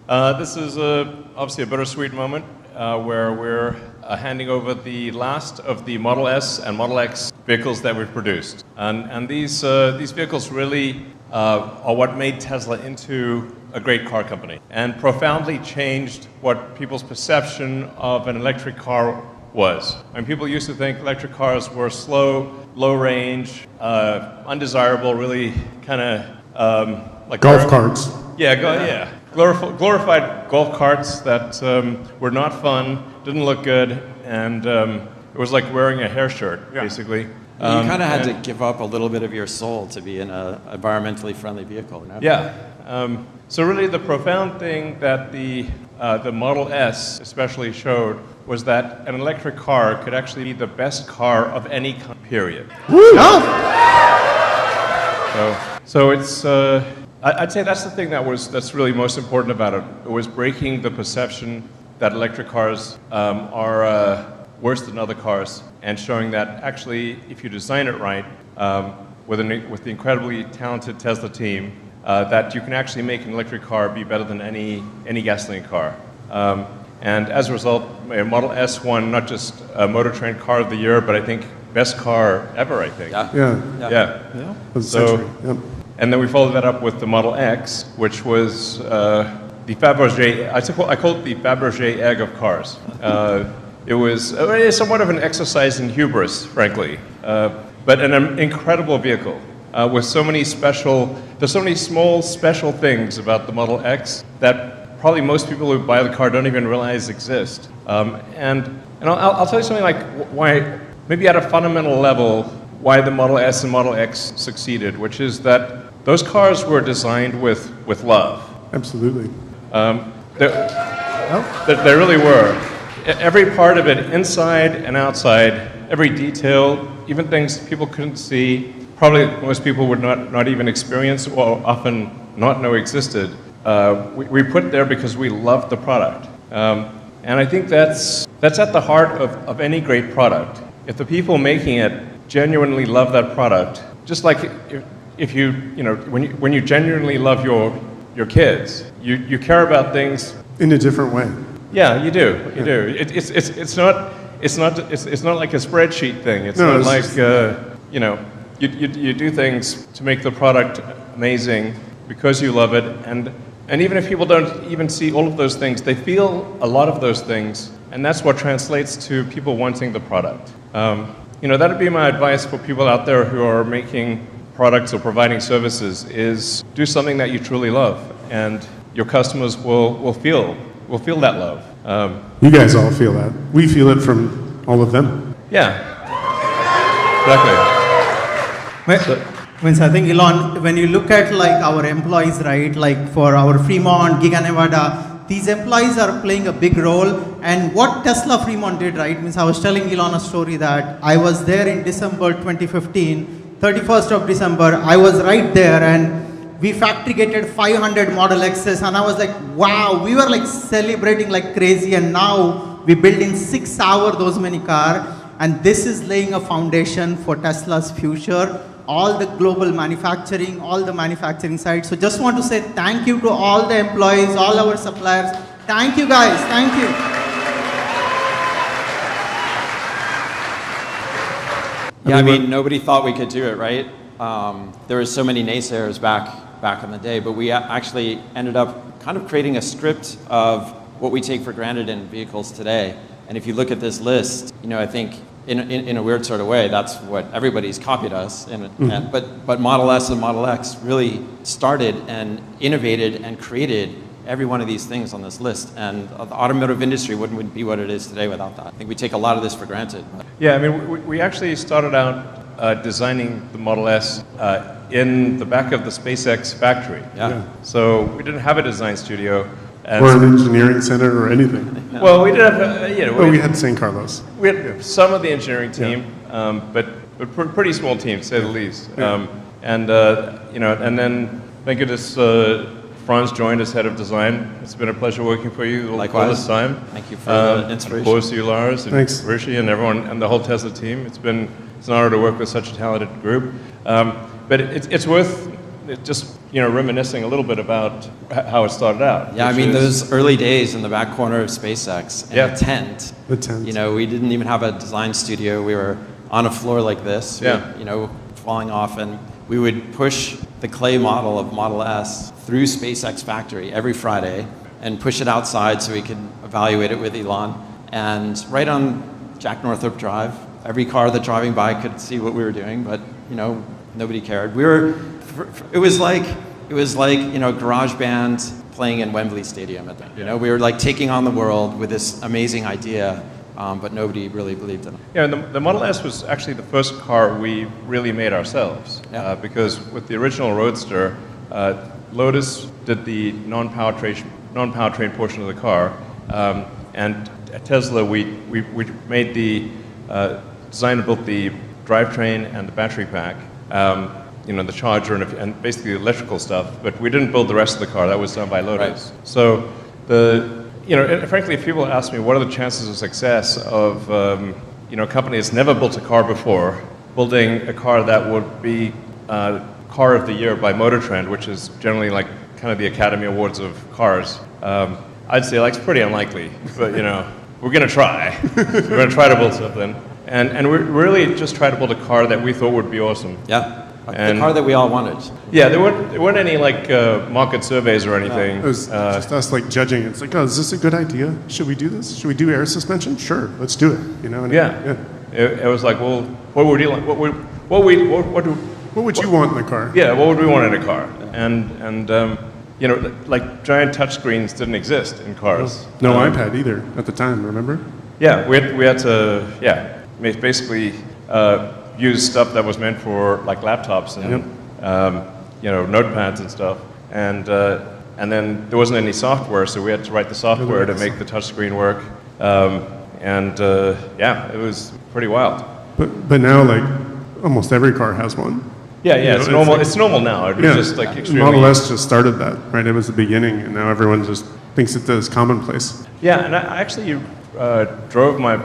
This is obviously a bittersweet moment where we're handing over the last of the Model S and Model X vehicles that we've produced. And these vehicles really are what made Tesla into a great car company and profoundly changed what people's perception of an electric car was. I mean, people used to think electric cars were slow, low range, undesirable, really kind of like golf carts. Yeah. Glorified golf carts that were not fun, didn't look good, and it was like wearing a hair shirt, basically. You kind of had to give up a little bit of your soul to be in an environmentally friendly vehicle. No? Yeah. So really the profound thing that the Model S especially showed was that an electric car could actually be the best car of any kind, period. Woo! So it's, I'd say that's the thing that's really most important about it. It was breaking the perception that electric cars are worse than other cars, and showing that actually, if you design it right, with the incredibly talented Tesla team, that you can actually make an electric car be better than any gasoline car. And as a result, Model S won not just Motor Trend Car of the Year, but I think best car ever, I think. Yeah. So, and then we followed that up with the Model X, which was the Fabergé, I call it the Fabergé egg of cars. It was somewhat of an exercise in hubris, frankly, but an incredible vehicle with so many there's so many small special things about the Model X that probably most people who buy the car don't even realize exist. And I'll tell you something like why, maybe at a fundamental level, why the Model S and Model X succeeded, which is that those cars were designed with love. Absolutely. They really were. Every part of it, inside and outside, every detail, even things people couldn't see, probably most people would not even experience or often not know existed, we put there because we loved the product. And I think that's at the heart of any great product. If the people making it genuinely love that product, just like if when you genuinely love your kids, you care about things in a different way. Yeah, you do. You do. It's not like a spreadsheet thing. It's not like you do things to make the product amazing because you love it, and even if people don't even see all of those things, they feel a lot of those things, and that's what translates to people wanting the product. That'd be my advice for people out there who are making products or providing services: is do something that you truly love, and your customers will feel that love. You guys all feel that. We feel it from all of them. Yeah, exactly. I think, Elon, when you look at like our employees, right, like for our Fremont, Giga Nevada, these employees are playing a big role. And what Tesla Fremont did, right, I was telling Elon a story that I was there in December 2015, 31st of December, I was right there, and we factory gated 500 Model X's, and I was like, wow, we were like celebrating like crazy, and now we built in 6 hours those many cars, and this is laying a foundation for Tesla's future, all the global manufacturing, all the manufacturing sites. So just want to say thank you to all the employees, all our suppliers. Thank you guys, thank you. Yeah, I mean, nobody thought we could do it, right? There were so many naysayers back in the day, but we actually ended up kind of creating a script of what we take for granted in vehicles today. And if you look at this list, I think in a weird sort of way, that's what everybody's copied us. But Model S and Model X really started and innovated and created every one of these things on this list. And the automotive industry wouldn't be what it is today without that. I think we take a lot of this for granted. Yeah, I mean, we actually started out designing the Model S in the back of the SpaceX factory. Yeah. So we didn't have a design studio. Or an engineering center or anything. Well, we did have, we had San Carlos. We had some of the engineering team, but pretty small team, to say the least. Yeah. And then thank goodness Franz joined as head of design. It's been a pleasure working for you all this time. Thank you for the inspiration. Of course, you, Lars, and Thanks. Rishi, and everyone, and the whole Tesla team. It's an honor to work with such a talented group. But it's worth just reminiscing a little bit about how it started out. Yeah, I mean those early days in the back corner of SpaceX in a tent. The tent. We didn't even have a design studio. We were on a floor like this. Yeah. Falling off, and we would push the clay model of Model S through SpaceX factory every Friday and push it outside so we could evaluate it with Elon. And right on Jack Northrop Drive, every car that driving by could see what we were doing, but nobody cared. It was like garage band playing in Wembley Stadium. We were like taking on the world with this amazing idea, but nobody really believed in it. Yeah, and the Model S was actually the first car we really made ourselves. Yeah. Because with the original Roadster, Lotus did the non-powertrain portion of the car, and at Tesla we made the design and built the drivetrain and the battery pack, the charger and basically the electrical stuff. But we didn't build the rest of the car. That was done by Lotus. Right. So frankly, if people ask me what are the chances of success of a company that's never built a car before building a car that would be Car of the Year by Motor Trend, which is generally like kind of the Academy Awards of cars, I'd say it's pretty unlikely. But we're going to try. We're going to try to build something, and we really just try to build a car that we thought would be awesome. Yeah. The car that we all wanted. Yeah, there weren't any market surveys or anything. It was just us judging. It's like, oh, is this a good idea? Should we do this? Should we do air suspension? Sure, let's do it. Yeah. It was like, well, what would you like? What would you want in the car? Yeah, what would we want in a car? And giant touchscreens didn't exist in cars. No iPad either at the time. Remember? Yeah, we had to basically use stuff that was meant for laptops and notepads and stuff, and then there wasn't any software, so we had to write the software to make the touchscreen work, it was pretty wild. But now almost every car has one. Yeah, it's normal. It's normal now. It was just extremely. Model S just started that, right? It was the beginning, and now everyone just thinks it is commonplace. Yeah, and I actually drove my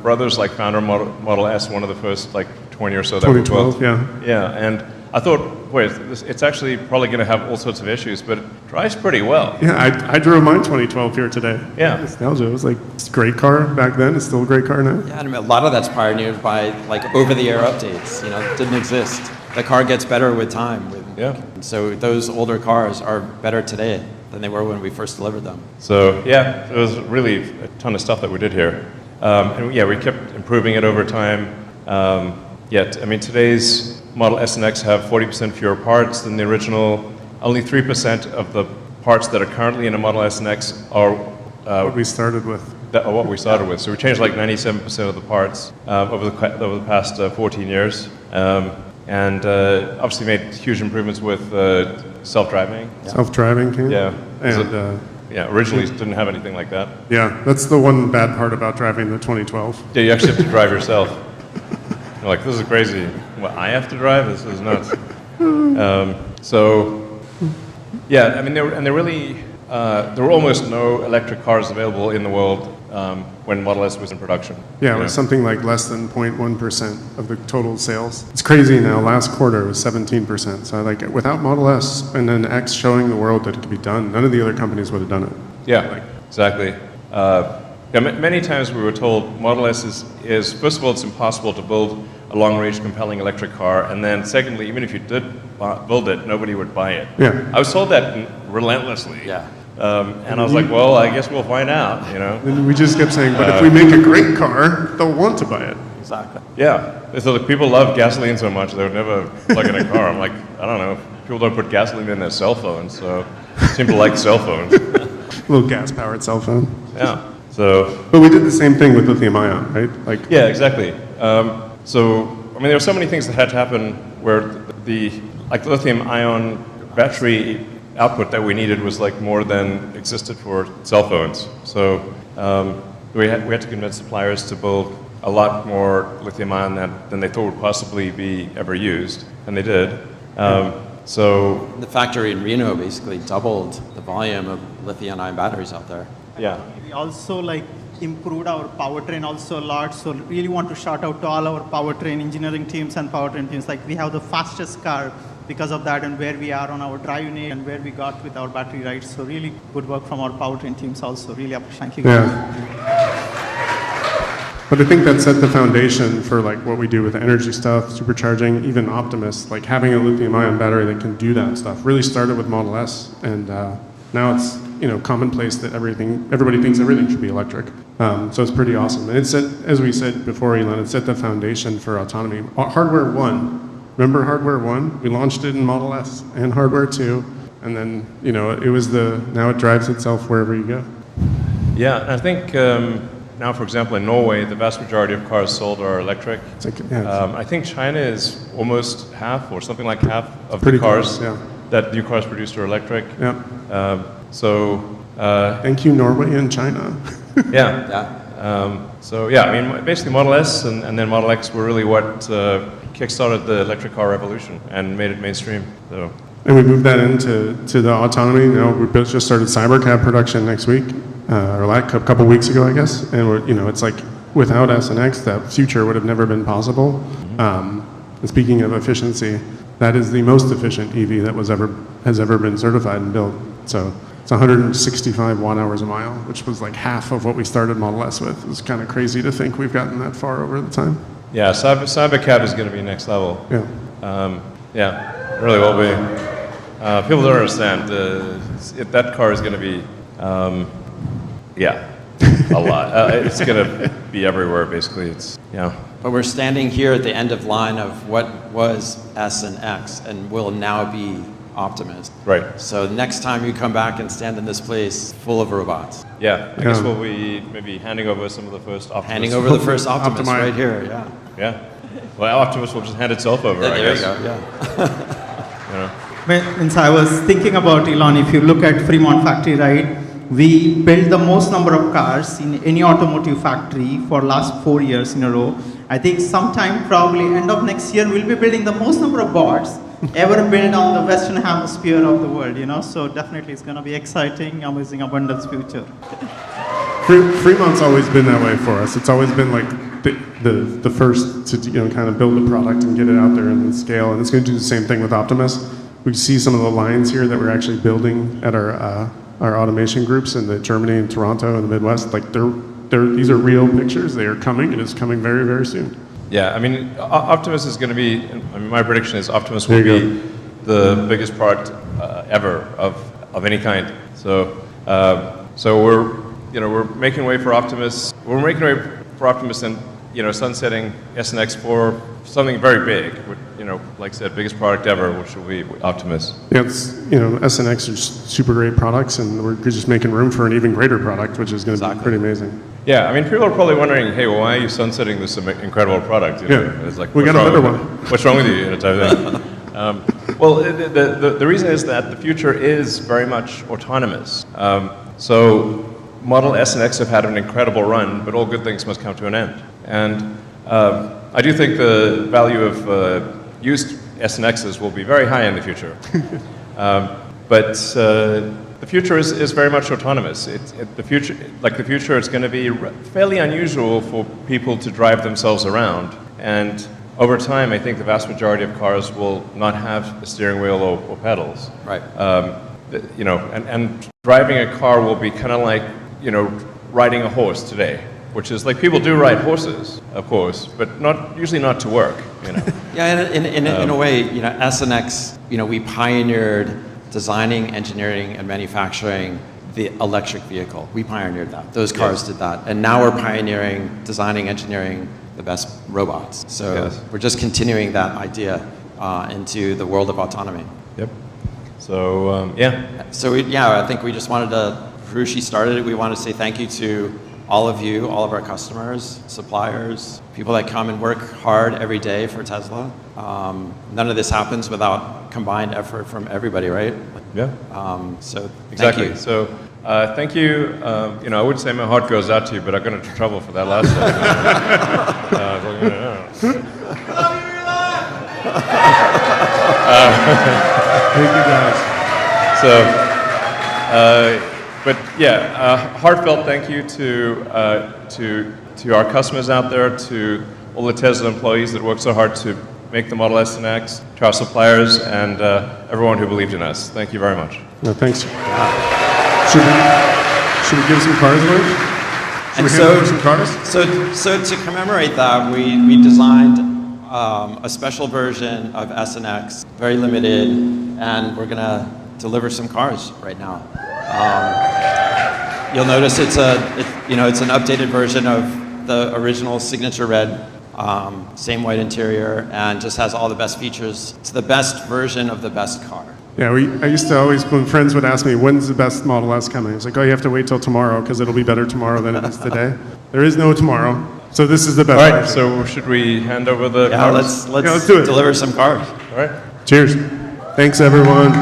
brother's founder Model S, one of the first 20 or so that were built. 2012, yeah. Yeah, and I thought, wait, it's actually probably going to have all sorts of issues, but it drives pretty well. Yeah, I drove mine 2012 here today. Yeah. Nostalgia. It was it's a great car back then. It's still a great car now. Yeah, and a lot of that's pioneered by over-the-air updates. It didn't exist. The car gets better with time. So those older cars are better today than they were when we first delivered them. So yeah, there was really a ton of stuff that we did here. We kept improving it over time. Today's Model S and X have 40% fewer parts than the original. Only 3% of the parts that are currently in a Model S and X are what we started with. What we started with. So we changed 97% of the parts over the past 14 years. And obviously made huge improvements with self-driving. Self-driving came? Yeah. And originally didn't have anything like that. Yeah, that's the one bad part about driving the 2012. Yeah, you actually have to drive yourself. You're this is crazy. What, I have to drive? This is nuts. There were almost no electric cars available in the world when Model S was in production. Yeah, it was something less than 0.1% of the total sales. It's crazy now. Last quarter was 17%. So without Model S and then X showing the world that it could be done, none of the other companies would have done it. Yeah, exactly. Many times we were told Model S is first of all, it's impossible to build a long-range, compelling electric car, and then secondly, even if you did build it, nobody would buy it. Yeah. I was told that relentlessly. Yeah. And I was like, well, I guess we'll find out, And we just kept saying, but if we make a great car, they'll want to buy it. Exactly. Yeah. So people love gasoline so much, they would never plug in a car. I'm like, I don't know. People don't put gasoline in their cell phones, so they seem to like cell phones. A little gas-powered cell phone. Yeah. So. But we did the same thing with lithium-ion, right? Yeah, exactly. There were so many things that had to happen where the lithium-ion battery output that we needed was more than existed for cell phones. So we had to convince suppliers to build a lot more lithium-ion than they thought would possibly be ever used, and they did. So the factory in Reno basically doubled the volume of lithium-ion batteries out there. Yeah. We also improved our powertrain also a lot. So really want to shout out to all our powertrain engineering teams and powertrain teams. We have the fastest car because of that and where we are on our drive unit and where we got with our battery, right? So really good work from our powertrain teams also. Really appreciate. Thank you guys. But I think that set the foundation for like what we do with energy stuff, supercharging, even Optimus, like having a lithium-ion battery that can do that stuff. Really started with Model S, and now it's commonplace that everybody thinks everything should be electric. So it's pretty awesome. And it set, as we said before, Elon, it set the foundation for autonomy. Hardware 1, remember Hardware 1? We launched it in Model S and Hardware 2, and then it was now it drives itself wherever you go. Yeah, I think. Now, for example, in Norway, the vast majority of cars sold are electric. I think China is almost half, or something like half, of the cars that new cars produced are electric. Yeah. Thank you, Norway and China. Basically Model S and then Model X were really what kickstarted the electric car revolution and made it mainstream. So. And we moved that into the autonomy. We just started Cybercab production next week. Or a couple weeks ago, I guess, and it's like without S and X, that future would have never been possible. And speaking of efficiency, that is the most efficient EV that has ever been certified and built. So it's 165 watt-hours a mile, which was like half of what we started Model S with. It's kind of crazy to think we've gotten that far over the time. Yeah, Cybercab is going to be next level. It really will be. People don't understand that car is going to be. A lot. It's going to be everywhere, basically. But we're standing here at the end of line of what was S and X and will now be Optimus. Right. So next time you come back and stand in this place full of robots. Yeah, I guess we'll be maybe handing over some of the first Optimus. Handing over the first Optimus right here, Yeah. Well, Optimus will just hand itself over, I guess. There you go, I was thinking about, Elon, if you look at Fremont factory, right? We built the most number of cars in any automotive factory for last 4 years in a row. I think sometime probably end of next year we'll be building the most number of bots ever built on the Western Hemisphere of the world. So definitely it's going to be exciting, amazing, abundance future. Fremont's always been that way for us. It's always been like the first to kind of build a product and get it out there and then scale. And it's going to do the same thing with Optimus. We see some of the lines here that we're actually building at our automation groups in Germany and Toronto and the Midwest. Like these are real pictures. They are coming, and it's coming very, very soon. Yeah, I mean, Optimus is going to be. My prediction is Optimus will be the biggest product ever of any kind. So we're making way for Optimus. We're making way for Optimus and sunsetting S and X for something very big. Like I said, biggest product ever, which will be Optimus. Yeah, it's S and X are super great products, and we're just making room for an even greater product, which is going to be pretty amazing. Yeah, I mean, people are probably wondering, hey, well, why are you sunsetting this incredible product? It's like, we got a better one. What's wrong with you? Type of thing. Well, the reason is that the future is very much autonomous. So Model S and X have had an incredible run, but all good things must come to an end. And I do think the value of used S and X's will be very high in the future. But the future is very much autonomous. The future, it's going to be fairly unusual for people to drive themselves around. And over time, I think the vast majority of cars will not have a steering wheel or pedals. Right. And driving a car will be kind of like, riding a horse today. Which is like people do ride horses, of course, but usually not to work. Yeah, in a way, S and X, we pioneered designing, engineering, and manufacturing the electric vehicle. We pioneered that. Those cars did that, and now we're pioneering, designing, engineering the best robots. So we're just continuing that idea into the world of autonomy. Yep. So So I think we just wanted to. Harushi started it. We want to say thank you to all of you, all of our customers, suppliers, people that come and work hard every day for Tesla. None of this happens without combined effort from everybody, right? Yeah. So exactly. Thank you. So thank you. I would say my heart goes out to you, but I got into trouble for that last time. Thank you guys. So. But heartfelt thank you to our customers out there, to all the Tesla employees that work so hard to make the Model S and X, to our suppliers, and everyone who believed in us. Thank you very much. No, thanks. Should we give some cars away? Should we hand over some cars? So to commemorate that, we designed a special version of S and X, very limited, and we're gonna deliver some cars right now. You'll notice it's an updated version of the original signature red, same white interior, and just has all the best features. It's the best version of the best car. Yeah, I used to always, when friends would ask me, when's the best Model S coming? It's like, oh, you have to wait till tomorrow because it'll be better tomorrow than it is today. There is no tomorrow. So this is the best. All right, so should we hand over the cars? Let's do it. Deliver some cars. All right. Cheers. Thanks, everyone.